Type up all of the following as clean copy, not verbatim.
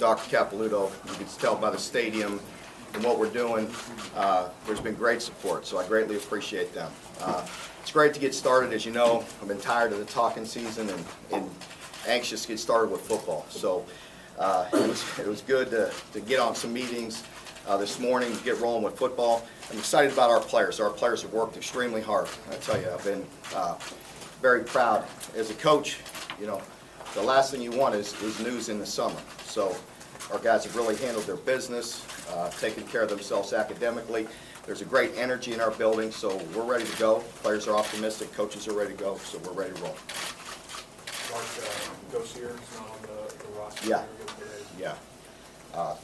Dr. Capilouto. You can tell by the stadium and what we're doing, there's been great support, so I greatly appreciate them. It's great to get started. As you know, I've been tired of the talking season and anxious to get started with football. So it was good to get on some meetings this morning to get rolling with football. I'm excited about our players. Our players have worked extremely hard. I tell you, I've been very proud. As a coach, you know, the last thing you want is news in the summer. So our guys have really handled their business, taken care of themselves academically. There's a great energy in our building, so we're ready to go. Players are optimistic, coaches are ready to go, so we're ready to roll. Mark, Gosier's not on the roster. Yeah. Yeah.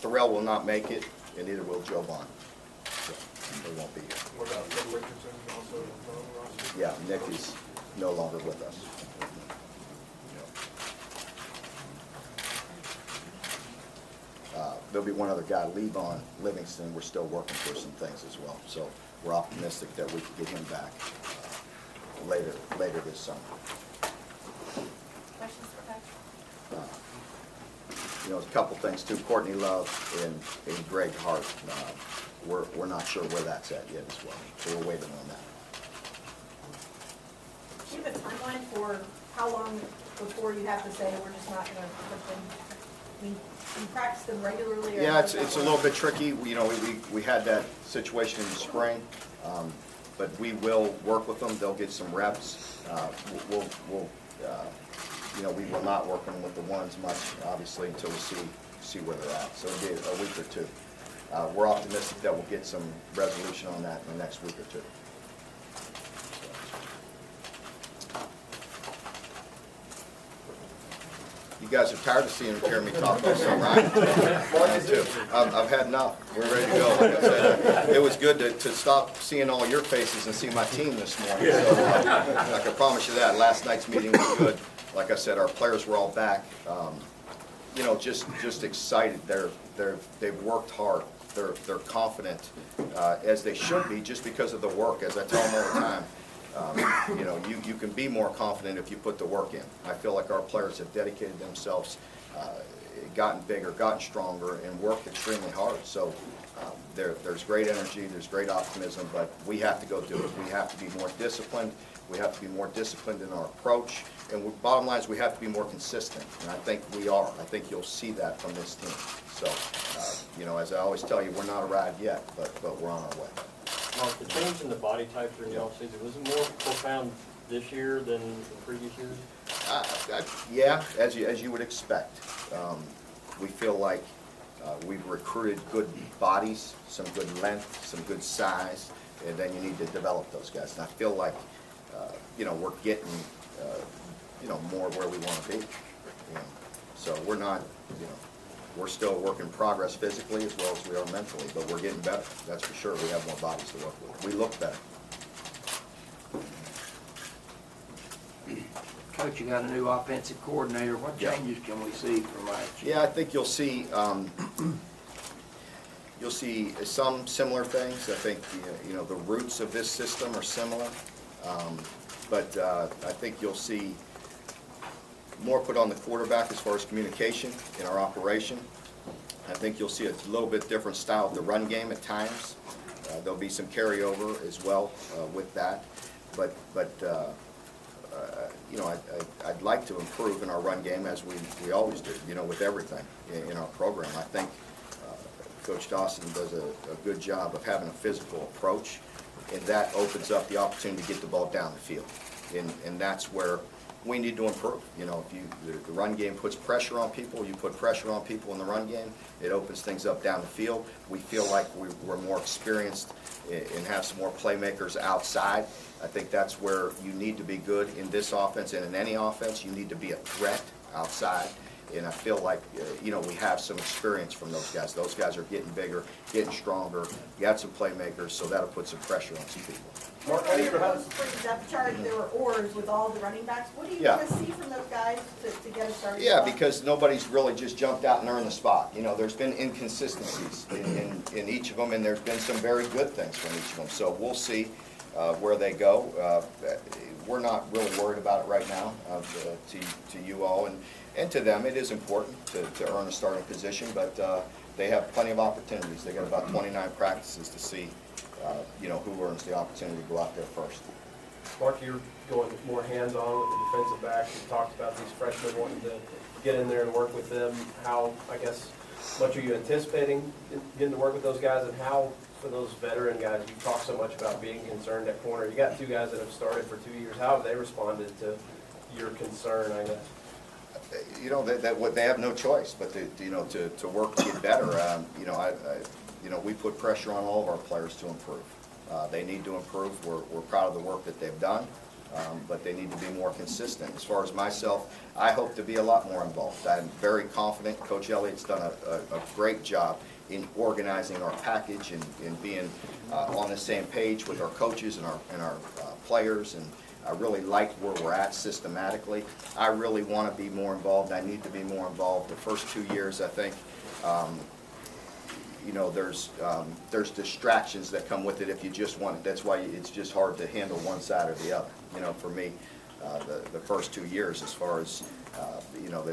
Thorell will not make it, and neither will Joe Vaughn. So they won't be here. What about Nick Richardson, also on the roster? Yeah, Nick is no longer with us. There'll be one other guy, Levon Livingston. We're still working for some things as well. So we're optimistic that we can get him back later this summer. Questions for Coach? You know, a couple things too. Courtney Love and Greg Hart. We're not sure where that's at yet as well. So we're waiting on that. Do you have a timeline for how long before you have to say we're just not going to put them? I mean, you practice them regularly? Or yeah, it's a little bit tricky. You know, we had that situation in the spring, but we will work with them. They'll get some reps. You know, we will not work them with the ones much, obviously, until we see where they're at. So it'll be a week or two. We're optimistic that we'll get some resolution on that in the next week or two. You guys are tired of hearing me talk all summer, right? Me too. I've had enough. We're ready to go. Like I said, it was good to stop seeing all your faces and see my team this morning. So I can promise you that. Last night's meeting was good. Like I said, our players were all back. You know, just excited. They've worked hard. They're confident, as they should be, just because of the work. As I tell them all the time. You know, you can be more confident if you put the work in. I feel like our players have dedicated themselves, gotten bigger, gotten stronger, and worked extremely hard. So there's great energy, there's great optimism, but we have to go do it. We have to be more disciplined. We have to be more disciplined in our approach. And bottom line is we have to be more consistent. And I think we are. I think you'll see that from this team. So, you know, as I always tell you, we're not arrived yet, but we're on our way. Mark, the change in the body type during the offseason, was it more profound this year than the previous years? Yeah, as you would expect. We feel like we've recruited good bodies, some good length, some good size, and then you need to develop those guys. And I feel like, you know, we're getting, you know, more where we want to be. You know. So we're not, you know, we're still a work in progress physically as well as we are mentally, but we're getting better. That's for sure. We have more bodies to work with. We look better. Coach, you got a new offensive coordinator. What changes can we see from last year? Yeah, I think you'll see some similar things. I think you know the roots of this system are similar, but I think you'll see more put on the quarterback as far as communication in our operation. I think you'll see a little bit different style of the run game at times. There'll be some carryover as well with that, but you know, I'd like to improve in our run game as we always do, you know, with everything in our program. I think Coach Dawson does a good job of having a physical approach, and that opens up the opportunity to get the ball down the field, and that's where we need to improve. You know, if the run game puts pressure on people, you put pressure on people in the run game, it opens things up down the field. We feel like we're more experienced and have some more playmakers outside. I think that's where you need to be good in this offense and in any offense. You need to be a threat outside. And I feel like, you know, we have some experience from those guys. Those guys are getting bigger, getting stronger. You got some playmakers, so that'll put some pressure on some people. Mark, for the depth chart, there were oars with all the running backs. What do you want to see from those guys to get us started? Yeah, because nobody's really just jumped out and earned the spot. You know, there's been inconsistencies in each of them, and there's been some very good things from each of them. So we'll see where they go. We're not really worried about it right now, to you all. And to them, it is important to earn a starting position, but they have plenty of opportunities. They got about 29 practices to see, you know, who earns the opportunity to go out there first. Mark, you're going more hands-on with the defensive backs. You talked about these freshmen wanting to get in there and work with them. How, I guess, much are you anticipating getting to work with those guys, and how, for those veteran guys, you talk so much about being concerned at corner. You got 2 guys that have started for 2 years. How have they responded to your concern, I guess? You know, they have no choice but to work to get better. You know, we put pressure on all of our players to improve. They need to improve. We're proud of the work that they've done, but they need to be more consistent. As far as myself, I hope to be a lot more involved. I'm very confident. Coach Elliott's done a great job in organizing our package and being on the same page with our coaches and our players. And I really like where we're at systematically. I really want to be more involved. I need to be more involved. The first 2 years, I think, you know, there's distractions that come with it if you just want it. That's why it's just hard to handle one side or the other. You know, for me, the first 2 years, as far as you know,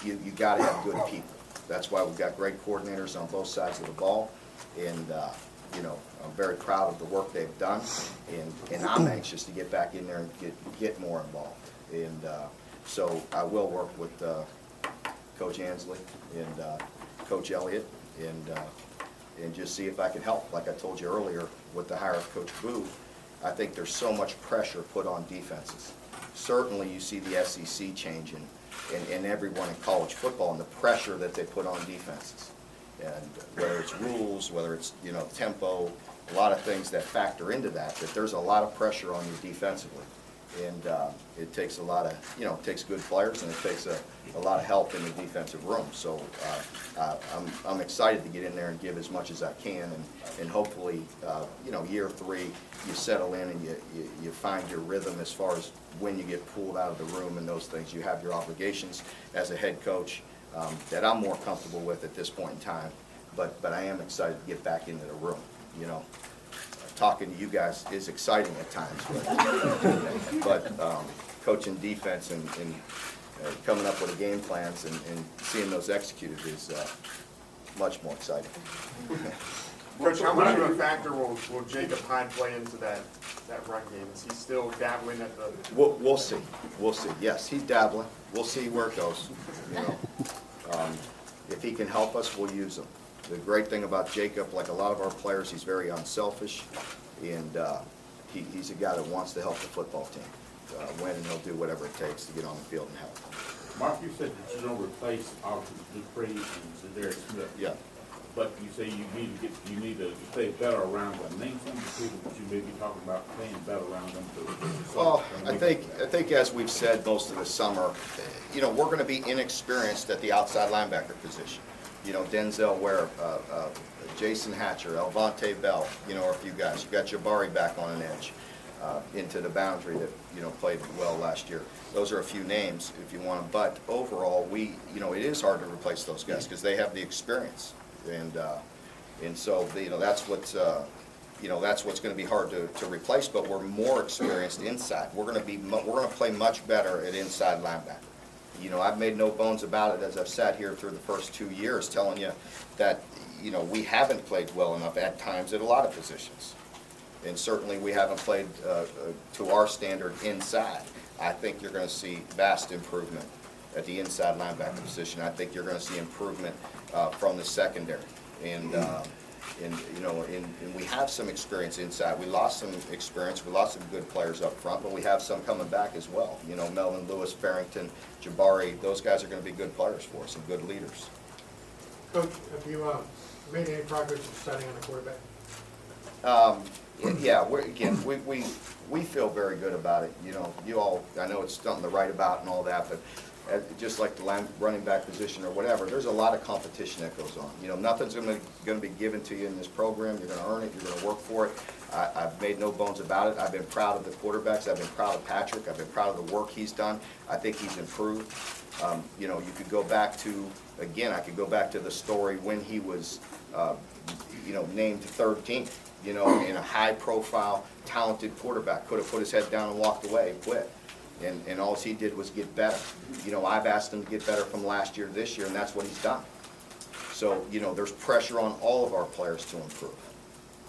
you got to have good people. That's why we've got great coordinators on both sides of the ball, and you know, I'm very proud of the work they've done, and I'm anxious to get back in there and get more involved. And so I will work with Coach Ansley and Coach Elliott, and just see if I can help. Like I told you earlier, with the hire of Coach Boo, I think there's so much pressure put on defenses. Certainly you see the SEC changing, and everyone in college football, and the pressure that they put on defenses. And whether it's rules, whether it's, you know, tempo, a lot of things that factor into that there's a lot of pressure on you defensively. And it takes a lot of, you know, it takes good players, and it takes a lot of help in the defensive room. So I'm excited to get in there and give as much as I can, and hopefully, you know, year 3, you settle in and you find your rhythm as far as when you get pulled out of the room and those things. You have your obligations as a head coach that I'm more comfortable with at this point in time, but I am excited to get back into the room, you know. Talking to you guys is exciting at times, but coaching defense and coming up with game plans and seeing those executed is much more exciting. Coach, how much of a factor will Jacob Hyde play into that run game? Is he still dabbling at the... We'll see. We'll see. Yes, he's dabbling. We'll see where it goes. You know, if he can help us, we'll use him. The great thing about Jacob, like a lot of our players, he's very unselfish, and he's a guy that wants to help the football team win, and he'll do whatever it takes to get on the field and help. Mark, you said that you don't replace obviously Dupree and Zadarius Smith. Yeah. But you say you need to stay better around them. Name some of the people that you may be talking about playing better around them. Well, I think as we've said most of the summer, you know, we're going to be inexperienced at the outside linebacker position. You know, Denzel Ware, Jason Hatcher, Elvante Bell, you know, are a few guys. You've got Jabari back on an edge into the boundary that, you know, played well last year. Those are a few names if you want them. But overall, you know, it is hard to replace those guys because they have the experience. And so, you know, that's what's you know, that's what's going to be hard to replace. But we're more experienced inside. We're going to play much better at inside linebacker. You know, I've made no bones about it as I've sat here through the first 2 years telling you that, you know, we haven't played well enough at times at a lot of positions. And certainly we haven't played to our standard inside. I think you're going to see vast improvement at the inside linebacker position. I think you're going to see improvement from the secondary. And you know, and we have some experience inside. We lost some experience. We lost some good players up front, but we have some coming back as well. You know, Melvin Lewis, Farrington, Jabari, those guys are going to be good players for us and good leaders. Coach, have you made any progress in studying on the quarterback? Yeah, we feel very good about it. You know, you all, I know it's something to write about and all that, but just like the running back position or whatever, there's a lot of competition that goes on. You know, nothing's going to be given to you in this program. You're going to earn it. You're going to work for it. I've made no bones about it. I've been proud of the quarterbacks. I've been proud of Patrick. I've been proud of the work he's done. I think he's improved. You know, you could go back to, again, I could go back to the story when he was, you know, named 13th, you know, in a high-profile, talented quarterback. Could have put his head down and walked away and quit. And all he did was get better. You know, I've asked him to get better from last year to this year, and that's what he's done. So, you know, there's pressure on all of our players to improve.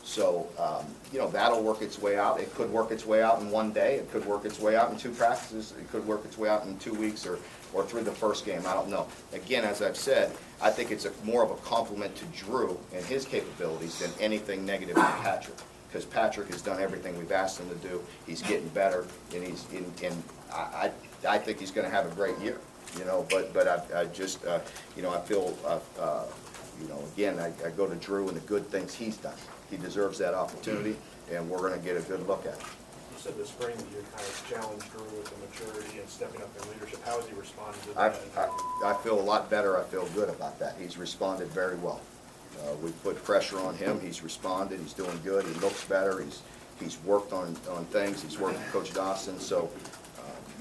So, you know, that'll work its way out. It could work its way out in one day. It could work its way out in 2 practices. It could work its way out in 2 weeks or through the first game. I don't know. Again, as I've said, I think it's more of a compliment to Drew and his capabilities than anything negative on Patrick. Because Patrick has done everything we've asked him to do. He's getting better, and I think he's going to have a great year. You know, but I just, you know, I feel, you know, again, I go to Drew and the good things he's done. He deserves that opportunity, and we're going to get a good look at it. You said this spring that you kind of challenged Drew with the maturity and stepping up in leadership. How has he responded to that? I feel a lot better. I feel good about that. He's responded very well. We put pressure on him. He's responded. He's doing good. He looks better. He's worked on things. He's worked with Coach Dawson. So,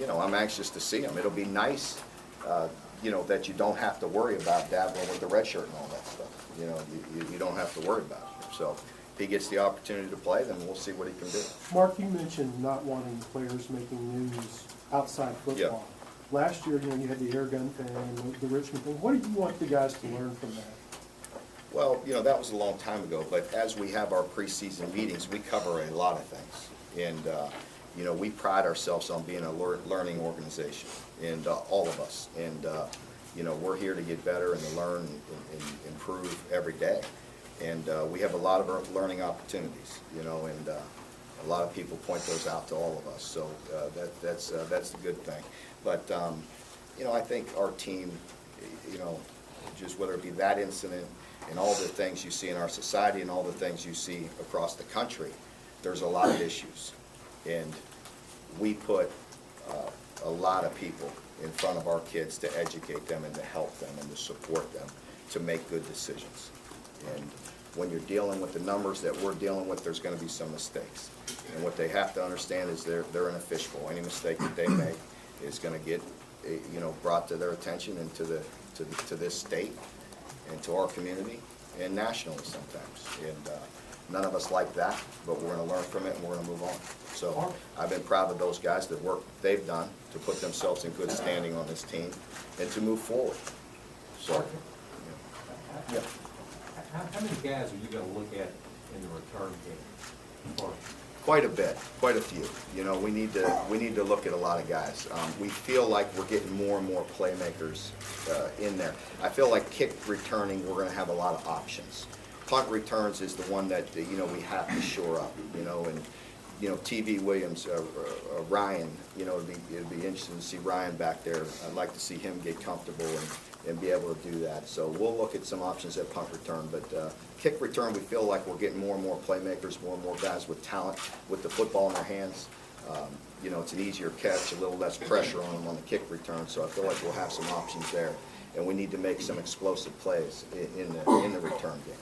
you know, I'm anxious to see him. It'll be nice, you know, that you don't have to worry about dabbling with the red shirt and all that stuff. You know, you don't have to worry about it. So if he gets the opportunity to play, then we'll see what he can do. Mark, you mentioned not wanting players making news outside football. Yeah. Last year, you know, you had the air gun thing and the Richmond thing. What do you want the guys to learn from that? Well, you know, that was a long time ago, but as we have our preseason meetings, we cover a lot of things. And, you know, we pride ourselves on being a learning organization, and all of us. And, you know, we're here to get better and to learn and improve every day. And we have a lot of learning opportunities, you know, and a lot of people point those out to all of us. So that's the good thing. But, you know, I think our team, you know, just whether it be that incident and all the things you see in our society and all the things you see across the country, there's a lot of issues. And we put a lot of people in front of our kids to educate them and to help them and to support them to make good decisions. And when you're dealing with the numbers that we're dealing with, there's going to be some mistakes. And what they have to understand is they're in a fishbowl. Any mistake that they make is going to get, you know, brought to their attention and to this state and to our community and nationally sometimes. And none of us like that, but we're going to learn from it and we're going to move on. So I've been proud of those guys, the work they've done to put themselves in good standing on this team and to move forward. So, yeah. How many guys are you going to look at in the return game? Quite a bit, quite a few. You know, we need to look at a lot of guys. We feel like we're getting more and more playmakers in there. I feel like kick returning, we're going to have a lot of options. Punt returns is the one that, you know, we have to shore up, you know, and, you know, TV Williams, Ryan, you know, it'd be interesting to see Ryan back there. I'd like to see him get comfortable and be able to do that. So we'll look at some options at punt return, but kick return, we feel like we're getting more and more playmakers, more and more guys with talent, with the football in their hands. You know, it's an easier catch, a little less pressure on them on the kick return, so I feel like we'll have some options there. And we need to make some explosive plays in the return game.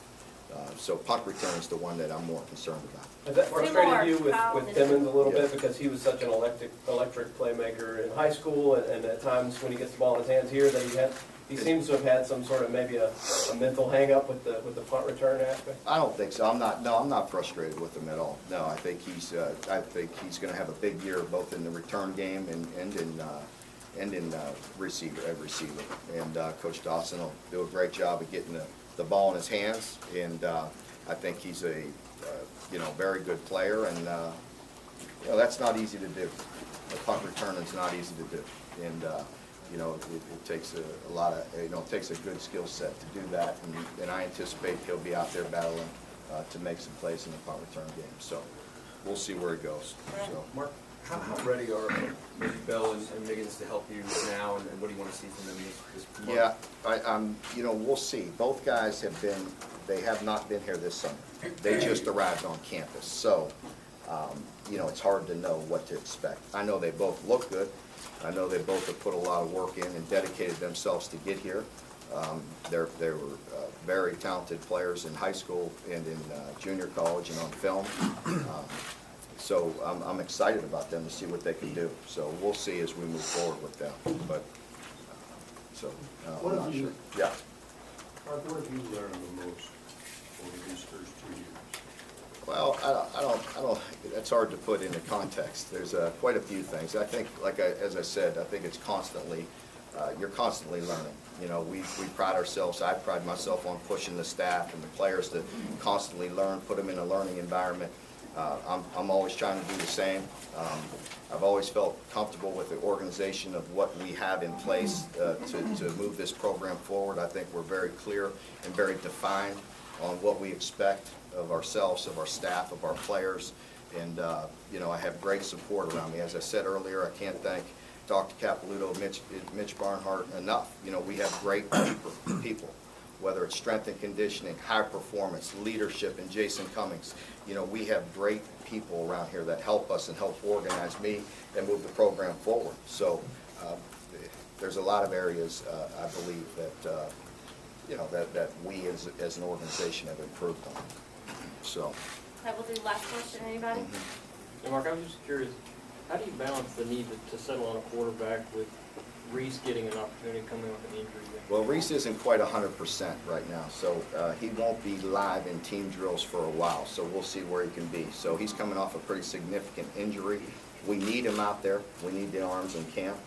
So punt return is the one that I'm more concerned about. Has that frustrated you with Timmons a little Yeah. bit, because he was such an electric playmaker in high school, and at times when he gets the ball in his hands here, that he seems to have had some sort of maybe a mental hang-up with the punt return aspect? I don't think so. I'm not frustrated with him at all. No, I think he's going to have a big year both in the return game and in receiver. And Coach Dawson will do a great job of getting the ball in his hands. And I think he's a you know, very good player. And you know, that's not easy to do. The punt return is not easy to do. And you know, it takes a lot of, you know, it takes a good skill set to do that, and I anticipate he'll be out there battling to make some plays in the punt return game. So we'll see where it goes. So. Mark, how ready are maybe Bell and Miggins to help you now, and what do you want to see from them this month? Yeah, you know, we'll see. Both guys they have not been here this summer. They just arrived on campus. So, you know, it's hard to know what to expect. I know they both look good. I know they both have put a lot of work in and dedicated themselves to get here. They were very talented players in high school and in junior college and on film. So I'm excited about them to see what they can do. So we'll see as we move forward with them. But I'm not sure. Yeah. Mark, what have you learned the most over these first 2 years? Well, I don't. It's hard to put into context. There's quite a few things. I think, as I said, I think it's constantly, you're constantly learning. You know, we pride ourselves, I pride myself on pushing the staff and the players to constantly learn, put them in a learning environment. I'm always trying to do the same. I've always felt comfortable with the organization of what we have in place to move this program forward. I think we're very clear and very defined on what we expect of ourselves, of our staff, of our players. And, you know, I have great support around me. As I said earlier, I can't thank Dr. Capilouto, Mitch Barnhart enough. You know, we have great people, whether it's strength and conditioning, high performance, leadership, and Jason Cummings. You know, we have great people around here that help us and help organize me and move the program forward. So there's a lot of areas, I believe, that, you know, that we as an organization have improved on. So. That will do last question, anybody? And Mark, I was just curious, how do you balance the need to settle on a quarterback with Reese getting an opportunity coming with an injury? Well, Reese isn't quite 100% right now, so he won't be live in team drills for a while, so we'll see where he can be. So he's coming off a pretty significant injury. We need him out there. We need the arms in camp,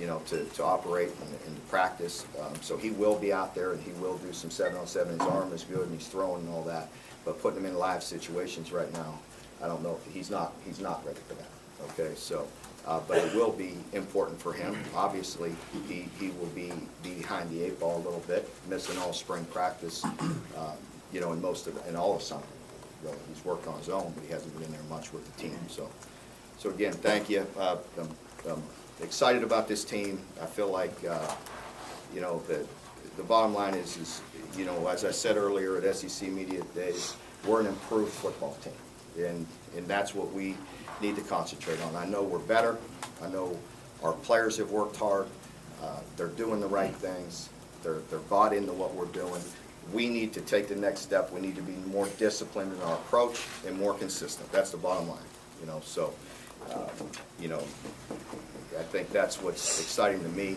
you know, to operate and to practice. So he will be out there, and he will do some 7-on-7. His arm is good, and he's throwing and all that. But putting him in live situations right now, I don't know if he's not ready for that. Okay, so, but it will be important for him. Obviously, he will be behind the 8 ball a little bit, missing all spring practice, you know, in all of summer. Really, he's worked on his own, but he hasn't been in there much with the team. So again, thank you. I'm excited about this team. I feel like, you know, the bottom line is, you know, as I said earlier at SEC Media Days, we're an improved football team, and that's what we need to concentrate on. I know we're better. I know our players have worked hard. They're doing the right things. They're bought into what we're doing. We need to take the next step. We need to be more disciplined in our approach and more consistent. That's the bottom line, you know. So, you know, I think that's what's exciting to me,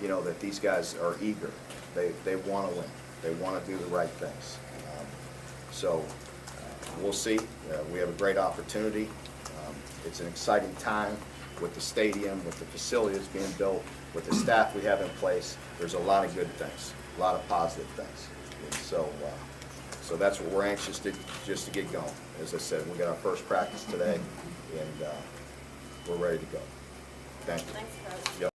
you know, that these guys are eager. They want to win. They want to do the right things. So we'll see. We have a great opportunity. It's an exciting time with the stadium, with the facilities being built, with the staff we have in place. There's a lot of good things, a lot of positive things. And so that's what we're anxious to get going. As I said, we got our first practice today, and we're ready to go. Thank you. Thanks, Coach. Yep.